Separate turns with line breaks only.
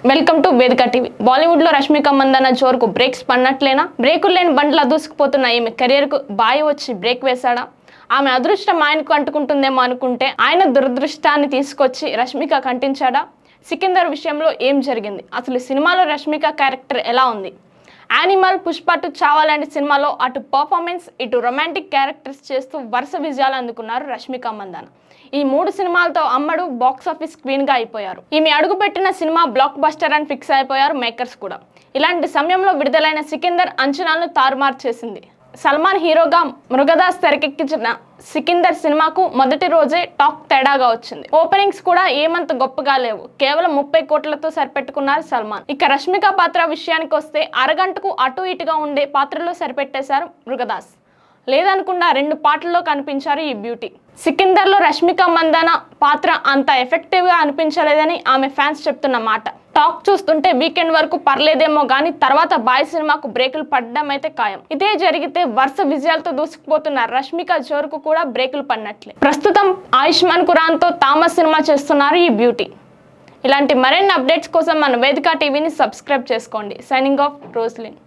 Welcome to వేదిక TV. Bollywood లో Rashmika Mandanna జోరుకు breaks పడినట్లేనా? బ్రేకులు లేని బండ్లా దూసుకుపోతున్న ఈమె కెరియర్ కు బాయ్ వచ్చి బ్రేక్ వేశాడా? ఆమె అదృష్టం ఆయనకు అంటుకుంటుందేమో అనుకుంటే ఆయన దురదృష్టాన్ని తీసుకొచ్చి రష్మిక కంటించాడా? సికిందర్ విషయంలో ఏం జరిగింది? అసలు సినిమాలో రష్మిక క్యారెక్టర్ ఎలా ఉంది? యానిమల్, పుష్ప 2 చావా లాంటి సినిమాలో అటు పర్ఫార్మెన్స్ ఇటు రొమాంటిక్ క్యారెక్టర్స్ చేస్తూ వరుస విజయాలు అందుకున్నారు రష్మిక మందన్న. ఈ 3 సినిమాలతో అమ్మడు బాక్సాఫీస్ క్వీన్ గా అయిపోయారు. ఈమె అడుగుపెట్టిన సినిమా బ్లాక్ బస్టర్ అని ఫిక్స్ అయిపోయారు మేకర్స్ కూడా. ఇలాంటి సమయంలో విడుదలైన సికిందర్ అంచనాలను తారుమారు చేసింది. సల్మాన్ హీరోగా మృగదాస్ తెరకెక్కించిన సికిందర్ సినిమాకు మొదటి రోజే టాక్ తేడాగా వచ్చింది. ఓపెనింగ్స్ కూడా ఏమంత గొప్పగా లేవు. కేవలం 30 కోట్లతో సరిపెట్టుకున్నారు సల్మాన్. ఇక రష్మిక పాత్ర విషయానికి వస్తే అరగంటకు అటు ఇటుగా ఉండే పాత్రలో సరిపెట్టేశారు మృగదాస్. లేదనుకుండా 2 పాటల్లో కనిపించారు ఈ బ్యూటీ. సికిందర్ లో రష్మిక మందన్న పాత్ర అంత ఎఫెక్టివ్ గా అనిపించలేదని ఆమె ఫ్యాన్స్ చెప్తున్న మాట. టాక్ చూస్తుంటే వీకెండ్ వరకు పర్లేదేమో గానీ తర్వాత బాయ్ సినిమాకు బ్రేకులు పడడం అయితే ఖాయం. ఇదే జరిగితే వరుస విజయాలతో దూసుకుపోతున్న రష్మిక జోరుకు కూడా బ్రేకులు పడినట్లే. ప్రస్తుతం ఆయుష్మాన్ ఖురానా తో థామస్ సినిమా చేస్తున్నారు ఈ బ్యూటీ. ఇలాంటి మరిన్ని అప్డేట్స్ కోసం మన వేదిక టీవీని సబ్స్క్రైబ్ చేసుకోండి. Signing off, Roslin.